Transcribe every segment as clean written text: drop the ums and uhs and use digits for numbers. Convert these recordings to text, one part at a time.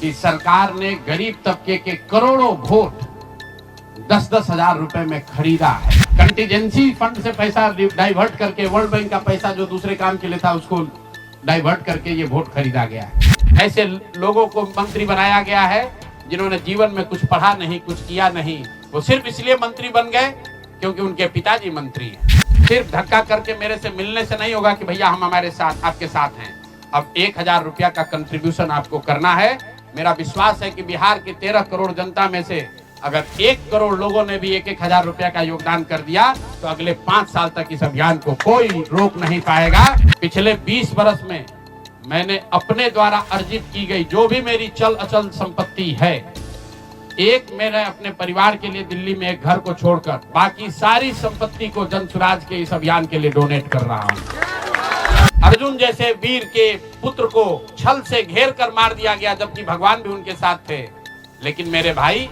कि सरकार ने गरीब तबके के करोड़ों वोट 10-10 हजार रुपए में खरीदा है। कंटीजेंसी फंड से पैसा डाइवर्ट करके, वर्ल्ड बैंक का पैसा जो दूसरे काम के लिए था उसको डाइवर्ट करके ये वोट खरीदा गया है। ऐसे लोगों को मंत्री बनाया गया है जिन्होंने जीवन में कुछ पढ़ा नहीं, कुछ किया नहीं, वो सिर्फ इसलिए मंत्री बन गए क्योंकि उनके पिताजी मंत्री हैं। सिर्फ धक्का करके मेरे से मिलने से नहीं होगा कि भैया हम हमारे साथ, आपके साथ हैं। अब 1000 रुपया का कंट्रीब्यूशन आपको करना है। मेरा विश्वास है कि बिहार की 13 करोड़ जनता में से अगर 1 करोड़ लोगों ने भी 1-1 हजार रुपया का योगदान कर दिया तो अगले 5 साल तक इस अभियान को कोई रोक नहीं पाएगा। पिछले 20 वर्ष में मैंने अपने द्वारा अर्जित की गई जो भी मेरी चल अचल संपत्ति है, मैंने अपने परिवार के लिए दिल्ली में एक घर को छोड़कर बाकी सारी संपत्ति को जन सुराज के इस अभियान के लिए डोनेट कर रहा हूं। अर्जुन जैसे वीर के पुत्र को छल से घेर कर मार दिया गया जबकि भगवान भी उनके साथ थे, लेकिन मेरे भाई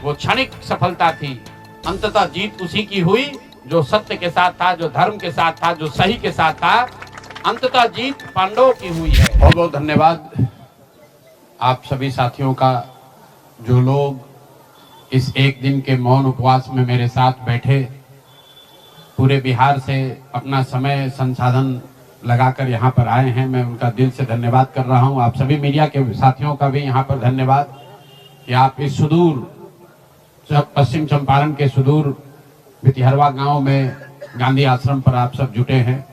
वो क्षणिक सफलता थी, अंततः जीत उसी की हुई जो सत्य के साथ था, जो धर्म के साथ था, जो सही के साथ था। अंततः जीत पांडवों की हुई है। बहुत बहुत धन्यवाद आप सभी साथियों का जो लोग इस एक दिन के मौन उपवास में मेरे साथ बैठे, पूरे बिहार से अपना समय संसाधन लगाकर यहाँ पर आए हैं। मैं उनका दिल से धन्यवाद कर रहा हूँ। आप सभी मीडिया के साथियों का भी यहाँ पर धन्यवाद कि आप इस सुदूर पश्चिम चंपारण के सुदूर भितिहरवा गांव में गांधी आश्रम पर आप सब जुटे हैं।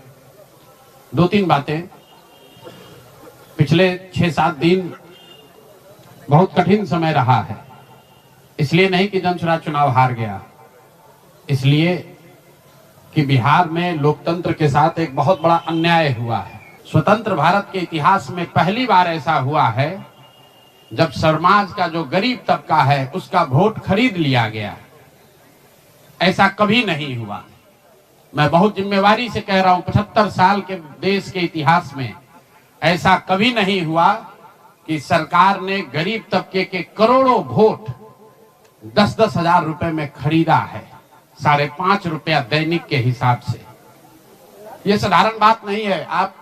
2-3 बातें। पिछले 6-7 दिन बहुत कठिन समय रहा है, इसलिए नहीं कि जनसुराज चुनाव हार गया, इसलिए कि बिहार में लोकतंत्र के साथ एक बहुत बड़ा अन्याय हुआ है। स्वतंत्र भारत के इतिहास में पहली बार ऐसा हुआ है जब समाज का जो गरीब तबका है उसका वोट खरीद लिया गया। ऐसा कभी नहीं हुआ। मैं बहुत जिम्मेवारी से कह रहा हूं, 75 साल के देश के इतिहास में ऐसा कभी नहीं हुआ कि सरकार ने गरीब तबके के करोड़ों वोट 10-10 हजार रुपए में खरीदा है, 5.5 रुपया दैनिक के हिसाब से। यह साधारण बात नहीं है। आप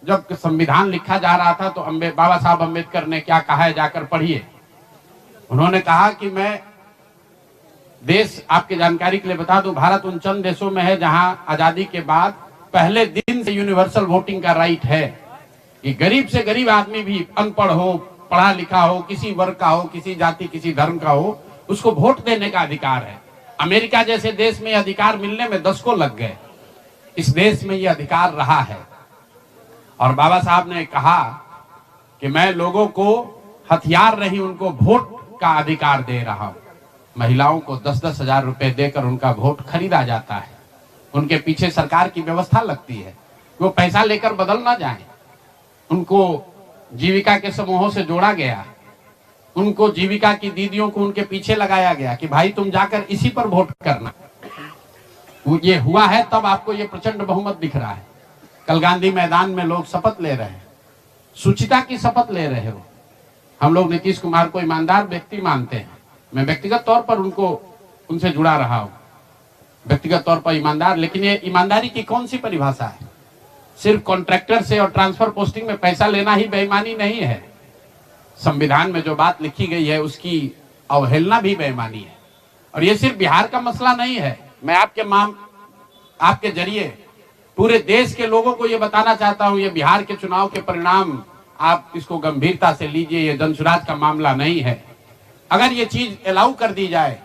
जब संविधान लिखा जा रहा था तो बाबा साहब अम्बेडकर ने क्या कहा है, जाकर पढ़िए। उन्होंने कहा कि मैं देश, आपकी जानकारी के लिए बता दूं, भारत उन चंद देशों में है जहां आजादी के बाद पहले दिन से यूनिवर्सल वोटिंग का राइट है कि गरीब से गरीब आदमी भी, अनपढ़ हो, पढ़ा लिखा हो, किसी वर्ग का हो, किसी जाति किसी धर्म का हो, उसको वोट देने का अधिकार है। अमेरिका जैसे देश में अधिकार मिलने में 10 को लग गए। इस देश में यह अधिकार रहा है। और बाबा साहब ने कहा कि मैं लोगों को हथियार नहीं, उनको वोट का अधिकार दे रहा हूं। महिलाओं को 10-10 हजार रुपए देकर उनका वोट खरीदा जाता है। उनके पीछे सरकार की व्यवस्था लगती है, वो पैसा लेकर बदल ना जाए। उनको जीविका के समूहों से जोड़ा गया, उनको जीविका की दीदियों को उनके पीछे लगाया गया कि भाई तुम जाकर इसी पर वोट करना। ये हुआ है तब आपको ये प्रचंड बहुमत दिख रहा है। कल गांधी मैदान में लोग शपथ ले रहे हैं, शुचिता की शपथ ले रहे हो। हम लोग नीतीश कुमार को ईमानदार व्यक्ति मानते हैं। मैं व्यक्तिगत तौर पर उनसे जुड़ा रहा हूं, व्यक्तिगत तौर पर ईमानदार। लेकिन ये ईमानदारी की कौन सी परिभाषा है? सिर्फ कॉन्ट्रैक्टर से और ट्रांसफर पोस्टिंग में पैसा लेना ही बेईमानी नहीं है। संविधान में जो बात लिखी गई है उसकी अवहेलना भी बेईमानी है। और ये सिर्फ बिहार का मसला नहीं है। मैं आपके जरिए पूरे देश के लोगों को ये बताना चाहता हूं, ये बिहार के चुनाव के परिणाम, आप इसको गंभीरता से लीजिए। ये जनसुराज का मामला नहीं है। अगर ये चीज अलाउ कर दी जाए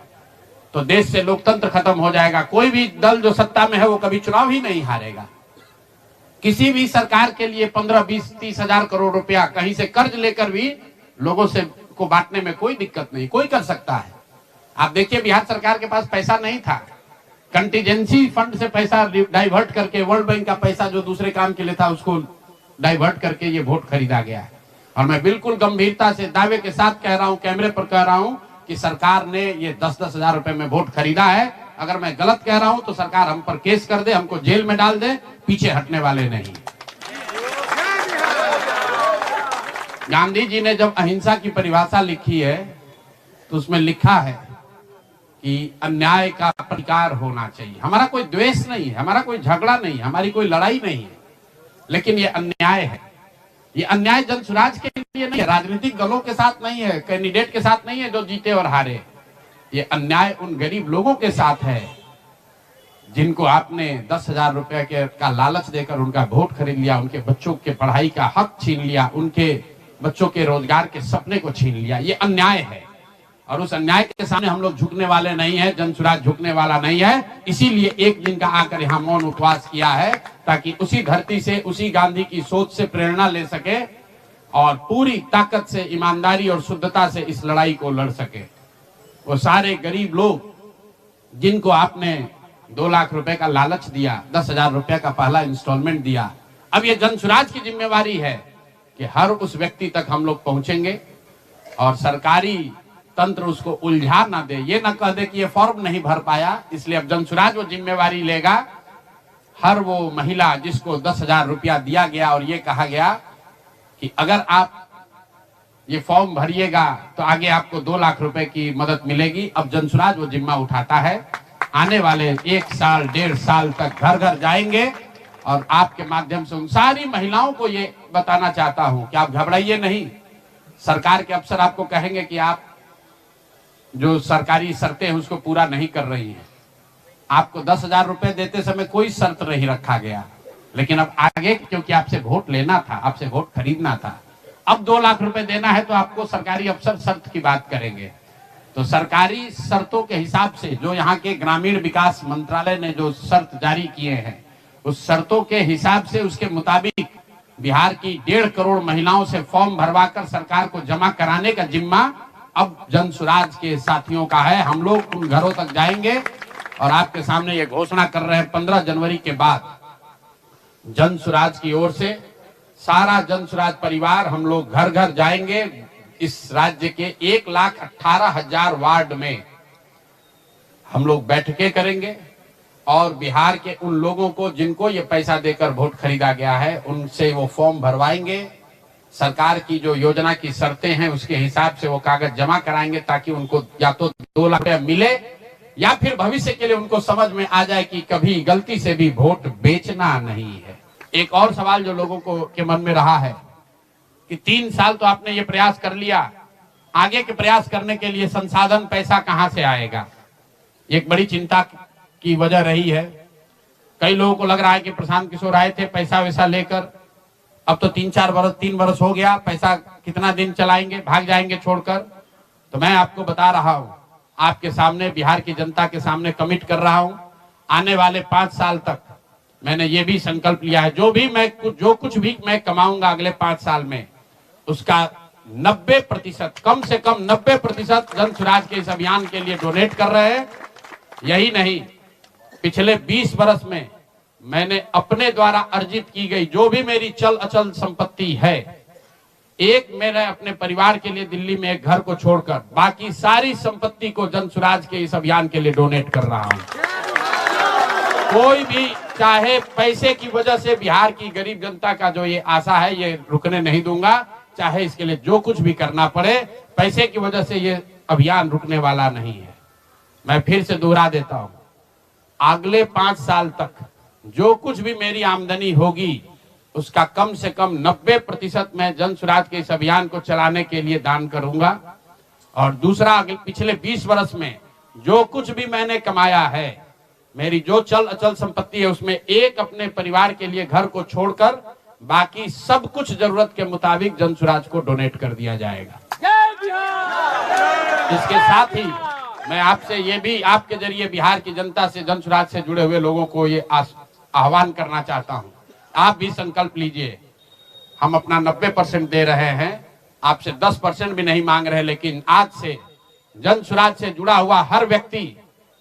तो देश से लोकतंत्र खत्म हो जाएगा। कोई भी दल जो सत्ता में है वो कभी चुनाव ही नहीं हारेगा। किसी भी सरकार के लिए 15, 20, 30 हजार करोड़ रुपया कहीं से कर्ज लेकर भी लोगों से को बांटने में कोई दिक्कत नहीं, कोई कर सकता है। आप देखिए बिहार सरकार के पास पैसा नहीं था, कंटीजेंसी फंड से पैसा डाइवर्ट करके, वर्ल्ड बैंक का पैसा जो दूसरे काम के लिए था उसको डाइवर्ट करके ये वोट खरीदा गया है। और मैं बिल्कुल गंभीरता से दावे के साथ कह रहा हूं, कैमरे पर कह रहा हूं कि सरकार ने ये 10-10 हजार रुपए में वोट खरीदा है। अगर मैं गलत कह रहा हूं तो सरकार हम पर केस कर दे, हमको जेल में डाल दे, पीछे हटने वाले नहीं। गांधी जी ने जब अहिंसा की परिभाषा लिखी है तो उसमें लिखा है कि अन्याय का प्रतिकार होना चाहिए। हमारा कोई द्वेष नहीं है, हमारा कोई झगड़ा नहीं है, हमारी कोई लड़ाई नहीं है, लेकिन ये अन्याय है। ये अन्याय जन सुराज के लिए नहीं है, राजनीतिक दलों के साथ नहीं है, कैंडिडेट के साथ नहीं है जो जीते और हारे। ये अन्याय उन गरीब लोगों के साथ है जिनको आपने 10,000 रुपए का लालच देकर उनका वोट खरीद लिया, उनके बच्चों के पढ़ाई का हक छीन लिया, उनके बच्चों के रोजगार के सपने को छीन लिया। ये अन्याय है और उस अन्याय के सामने हम लोग झुकने वाले नहीं है, जन सुराज झुकने वाला नहीं है। इसीलिए एक दिन का आकर यहाँ मौन उपवास किया है ताकि उसी धरती से, उसी गांधी की सोच से प्रेरणा ले सके और पूरी ताकत से, ईमानदारी और शुद्धता से इस लड़ाई को लड़ सके। वो सारे गरीब लोग जिनको आपने 2 लाख रुपए का लालच दिया, 10,000 रुपए का पहला इंस्टॉलमेंट दिया, अब ये जन सुराज की जिम्मेवारी है कि हर उस व्यक्ति तक हम लोग पहुंचेंगे और सरकारी तंत्र उसको उलझा ना दे, ये ना कह दे कि ये फॉर्म नहीं भर पाया। इसलिए अब जन सुराज वो जिम्मेवारी लेगा। हर वो महिला जिसको 10,000 रुपया दिया गया और ये कहा गया कि अगर आप ये फॉर्म भरिएगा तो आगे आपको 2 लाख रुपए की मदद मिलेगी, अब जन सुराज वो जिम्मा उठाता है। आने वाले 1 साल 1.5 साल तक घर घर जाएंगे और आपके माध्यम से उन सारी महिलाओं को ये बताना चाहता हूं कि आप घबराइए नहीं। सरकार के अफसर आपको कहेंगे कि आप जो सरकारी शर्तें हैं उसको पूरा नहीं कर रही हैं। आपको 10,000 रुपए देते समय कोई शर्त नहीं रखा गया, लेकिन अब आगे क्योंकि आपसे वोट लेना था, आपसे वोट खरीदना था, अब 2 लाख रुपए देना है तो आपको सरकारी अफसर शर्त की बात करेंगे। तो सरकारी शर्तों के हिसाब से जो यहाँ के ग्रामीण विकास मंत्रालय ने जो शर्त जारी किए हैं, उस शर्तों के हिसाब से, उसके मुताबिक बिहार की 1.5 करोड़ महिलाओं से फॉर्म भरवाकर सरकार को जमा कराने का जिम्मा अब जन सुराज के साथियों का है। हम लोग उन घरों तक जाएंगे और आपके सामने ये घोषणा कर रहे हैं 15 जनवरी के बाद जन सुराज की ओर से सारा जन सुराज परिवार हम लोग घर घर जाएंगे। इस राज्य के 1,18,000 वार्ड में हम लोग बैठकें करेंगे और बिहार के उन लोगों को जिनको ये पैसा देकर वोट खरीदा गया है उनसे वो फॉर्म भरवाएंगे। सरकार की जो योजना की शर्तें हैं उसके हिसाब से वो कागज जमा कराएंगे ताकि उनको या तो 2 लाख रुपया मिले या फिर भविष्य के लिए उनको समझ में आ जाए कि कभी गलती से भी वोट बेचना नहीं है। एक और सवाल जो लोगों को के मन में रहा है कि 3 साल तो आपने ये प्रयास कर लिया, आगे के प्रयास करने के लिए संसाधन, पैसा कहां से आएगा? एक बड़ी चिंता की वजह रही है। कई लोगों को लग रहा है कि प्रशांत किशोर आए थे पैसा वैसा लेकर, अब तो 3 वर्ष हो गया, पैसा कितना दिन चलाएंगे, भाग जाएंगे छोड़कर। तो मैं आपको बता रहा हूं, आपके सामने, बिहार की जनता के सामने कमिट कर रहा हूं, आने वाले 5 साल तक मैंने ये भी संकल्प लिया है, जो कुछ भी मैं कमाऊंगा अगले 5 साल में, उसका 90%, कम से कम 90% जन सुराज के इस अभियान के लिए डोनेट कर रहे हैं। यही नहीं, पिछले 20 वर्ष में मैंने अपने द्वारा अर्जित की गई जो भी मेरी चल अचल संपत्ति है, मैंने अपने परिवार के लिए दिल्ली में एक घर को छोड़कर बाकी सारी संपत्ति को जन सुराज के इस अभियान के लिए डोनेट कर रहा हूं। कोई भी चाहे पैसे की वजह से बिहार की गरीब जनता का जो ये आशा है ये रुकने नहीं दूंगा, चाहे इसके लिए जो कुछ भी करना पड़े, पैसे की वजह से ये अभियान रुकने वाला नहीं है। मैं फिर से दोहरा देता हूं, अगले 5 साल तक जो कुछ भी मेरी आमदनी होगी उसका कम से कम 90% मैं जन सुराज के इस अभियान को चलाने के लिए दान करूंगा। और दूसरा, पिछले 20 वर्ष में जो कुछ भी मैंने कमाया है, मेरी जो चल अचल संपत्ति है, उसमें अपने परिवार के लिए घर को छोड़कर बाकी सब कुछ जरूरत के मुताबिक जन सुराज को डोनेट कर दिया जाएगा। इसके साथ ही मैं आपसे ये भी, आपके जरिए बिहार की जनता से, जन सुराज से जुड़े हुए लोगों को ये आह्वान करना चाहता हूं, आप भी संकल्प लीजिए। हम अपना 90% दे रहे हैं, आपसे 10% भी नहीं मांग रहे, लेकिन आज से जन सुराज से जुड़ा हुआ हर व्यक्ति,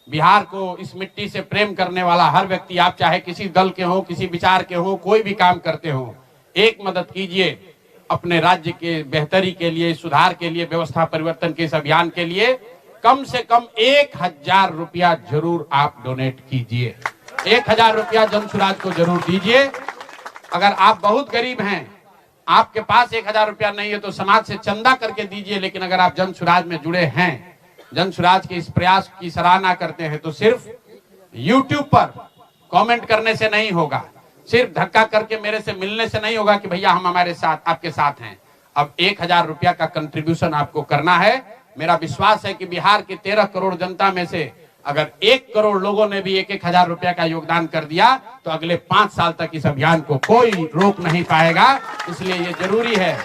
बिहार को, इस मिट्टी से प्रेम करने वाला हर व्यक्ति, आप चाहे किसी दल के हो, किसी विचार के हो, कोई भी काम करते हो, एक मदद कीजिए अपने राज्य के बेहतरी के लिए, सुधार के लिए, व्यवस्था परिवर्तन के इस अभियान के लिए। कम से कम 1,000 रुपया जरूर आप डोनेट कीजिए, 1,000 रुपया जन सुराज को जरूर दीजिए। अगर आप बहुत गरीब हैं, आपके पास 1,000 रुपया नहीं है तो समाज से चंदा करके दीजिए, लेकिन अगर आप जन सुराज में जुड़े हैं, जन सुराज के इस प्रयास की सराहना करते हैं, तो सिर्फ YouTube पर कमेंट करने से नहीं होगा, सिर्फ धक्का करके मेरे से मिलने से नहीं होगा कि भैया हम हमारे साथ आपके साथ हैं। अब 1000 रुपया का कंट्रीब्यूशन आपको करना है। मेरा विश्वास है कि बिहार की 13 करोड़ जनता में से अगर 1 करोड़ लोगों ने भी 1-1000 रुपया का योगदान कर दिया तो अगले 5 साल तक इस अभियान को कोई रोक नहीं पाएगा। इसलिए ये जरूरी है।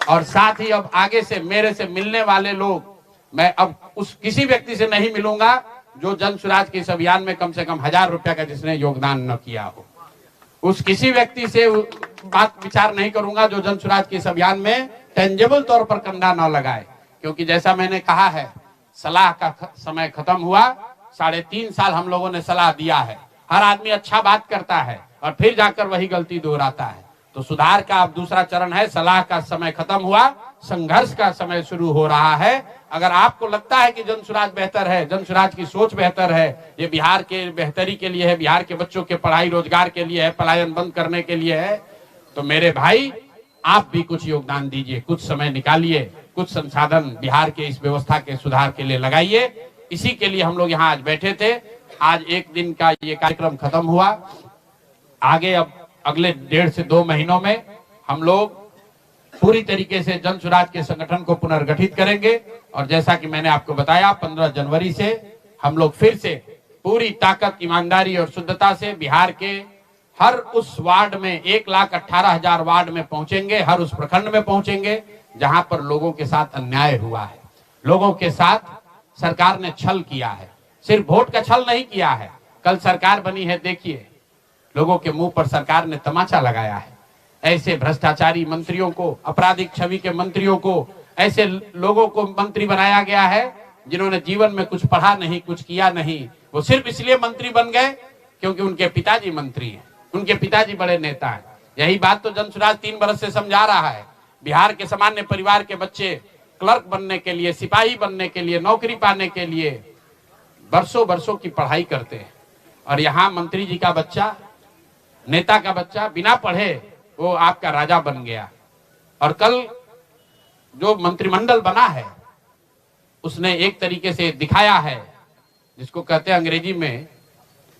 और साथ ही अब आगे से मेरे से मिलने वाले लोग, मैं अब उस किसी व्यक्ति से नहीं मिलूंगा जो जन स्वराज के इस अभियान में कम से कम 1000 रुपया का जिसने योगदान न किया हो। उस किसी व्यक्ति से बात विचार नहीं करूंगा जो जन स्वराज के इस अभियान में टेंजेबल तौर पर कंधा न लगाए। क्योंकि जैसा मैंने कहा है, सलाह का समय खत्म हुआ। 3.5 साल हम लोगों ने सलाह दिया है। हर आदमी अच्छा बात करता है और फिर जाकर वही गलती दोहराता है। तो सुधार का अब दूसरा चरण है। सलाह का समय खत्म हुआ, संघर्ष का समय शुरू हो रहा है। अगर आपको लगता है कि जन स्वराज बेहतर है, जन स्वराज की सोच बेहतर है, ये बिहार के बेहतरी के लिए है, बिहार के बच्चों के पढ़ाई रोजगार के लिए है, पलायन बंद करने के लिए है, तो मेरे भाई आप भी कुछ योगदान दीजिए, कुछ समय निकालिए, कुछ संसाधन बिहार के इस व्यवस्था के सुधार के लिए लगाइए। इसी के लिए हम लोग यहाँ आज बैठे थे। आज एक दिन का ये कार्यक्रम खत्म हुआ। आगे अब अगले 1.5 से 2 महीनों में हम लोग पूरी तरीके से जन स्वराज के संगठन को पुनर्गठित करेंगे। और जैसा कि मैंने आपको बताया, 15 जनवरी से हम लोग फिर से पूरी ताकत, ईमानदारी और शुद्धता से बिहार के हर उस वार्ड में 1,18,000 वार्ड में पहुंचेंगे, हर उस प्रखंड में पहुंचेंगे जहां पर लोगों के साथ अन्याय हुआ है, लोगों के साथ सरकार ने छल किया है। सिर्फ वोट का छल नहीं किया है। कल सरकार बनी है, देखिए लोगों के मुंह पर सरकार ने तमाचा लगाया है। ऐसे भ्रष्टाचारी मंत्रियों को, आपराधिक छवि के मंत्रियों को, ऐसे लोगों को मंत्री बनाया गया है जिन्होंने जीवन में कुछ पढ़ा नहीं, कुछ किया नहीं। वो सिर्फ इसलिए मंत्री बन गए क्योंकि उनके पिताजी मंत्री हैं, उनके पिताजी बड़े नेता हैं। यही बात तो जन स्वराज 3 बरस से समझा रहा है। बिहार के सामान्य परिवार के बच्चे क्लर्क बनने के लिए, सिपाही बनने के लिए, नौकरी पाने के लिए बरसों बरसों की पढ़ाई करते हैं। और यहाँ मंत्री जी का बच्चा, नेता का बच्चा बिना पढ़े वो आपका राजा बन गया। और कल जो मंत्रिमंडल बना है उसने एक तरीके से दिखाया है, जिसको कहते हैं अंग्रेजी में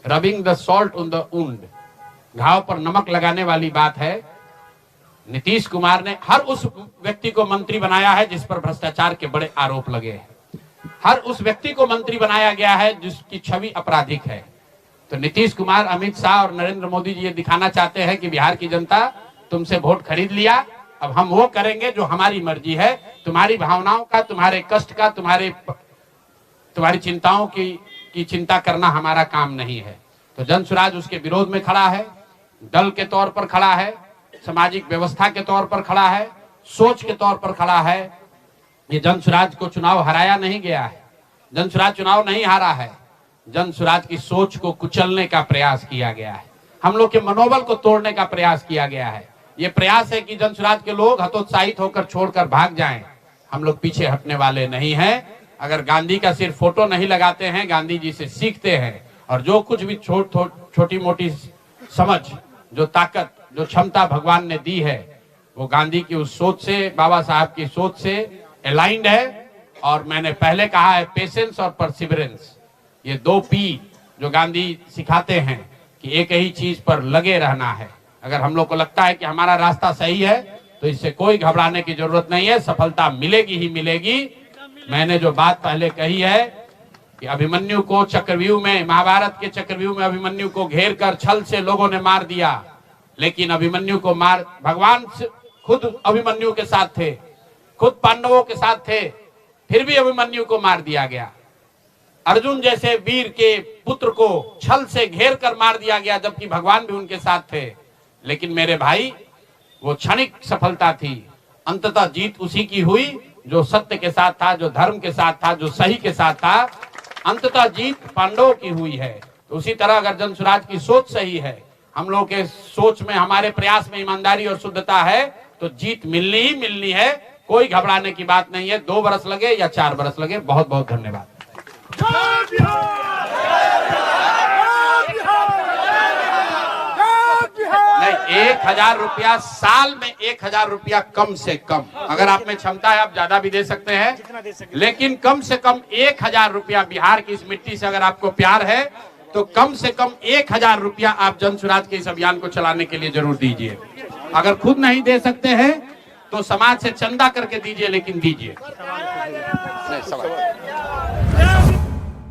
rubbing the salt on the wound, घाव पर नमक लगाने वाली बात है। नीतीश कुमार ने हर उस व्यक्ति को मंत्री बनाया है जिस पर भ्रष्टाचार के बड़े आरोप लगे हैं। हर उस व्यक्ति को मंत्री बनाया गया है जिसकी छवि आपराधिक है। तो नीतीश कुमार, अमित शाह और नरेंद्र मोदी जी ये दिखाना चाहते हैं कि बिहार की जनता तुमसे वोट खरीद लिया, अब हम वो करेंगे जो हमारी मर्जी है। तुम्हारी भावनाओं का, तुम्हारे कष्ट का, तुम्हारी चिंताओं की चिंता करना हमारा काम नहीं है। तो जन स्वराज उसके विरोध में खड़ा है, दल के तौर पर खड़ा है, सामाजिक व्यवस्था के तौर पर खड़ा है, सोच के तौर पर खड़ा है। ये जन स्वराज को चुनाव हराया नहीं गया है, जन स्वराज चुनाव नहीं हारा है। जन स्वराज की सोच को कुचलने का प्रयास किया गया है, हम लोग के मनोबल को तोड़ने का प्रयास किया गया है। ये प्रयास है कि जन स्वराज के लोग हतोत्साहित होकर छोड़कर भाग जाएं। हम लोग पीछे हटने वाले नहीं हैं। अगर गांधी का सिर्फ फोटो नहीं लगाते हैं, गांधी जी से सीखते हैं और जो कुछ भी छोटी मोटी समझ, जो ताकत, जो क्षमता भगवान ने दी है, वो गांधी की उस सोच से, बाबा साहब की सोच से अलाइंड है। और मैंने पहले कहा है, पेशेंस और परसिवरेंस, ये 2 P जो गांधी सिखाते हैं कि एक ही चीज पर लगे रहना है। अगर हम लोग को लगता है कि हमारा रास्ता सही है तो इससे कोई घबराने की जरूरत नहीं है, सफलता मिलेगी ही मिलेगी। मैंने जो बात पहले कही है कि अभिमन्यु को चक्रव्यूह में, महाभारत के चक्रव्यूह में अभिमन्यु को घेर कर छल से लोगों ने मार दिया, लेकिन अभिमन्यु को भगवान खुद अभिमन्यु के साथ थे, खुद पांडवों के साथ थे, फिर भी अभिमन्यु को मार दिया गया। अर्जुन जैसे वीर के पुत्र को छल से घेर कर मार दिया गया, जबकि भगवान भी उनके साथ थे। लेकिन मेरे भाई, वो क्षणिक सफलता थी, अंततः जीत उसी की हुई जो सत्य के साथ था, जो धर्म के साथ था, जो सही के साथ था। अंततः जीत पांडवों की हुई है। तो उसी तरह अगर जन स्वराज की सोच सही है, हम लोग के सोच में, हमारे प्रयास में ईमानदारी और शुद्धता है, तो जीत मिलनी ही मिलनी है। कोई घबराने की बात नहीं है। 2 बरस लगे या 4 बरस लगे। बहुत बहुत धन्यवाद। नहीं, 1000 रुपया साल में, 1000 रुपया कम से कम। अगर आप में क्षमता है आप ज्यादा भी दे सकते हैं, लेकिन कम से कम 1000 रुपया बिहार की इस मिट्टी से अगर आपको प्यार है तो कम से कम 1000 रुपया आप जन सुराज के इस अभियान को चलाने के लिए जरूर दीजिए। अगर खुद नहीं दे सकते हैं तो समाज से चंदा करके दीजिए, लेकिन दीजिए।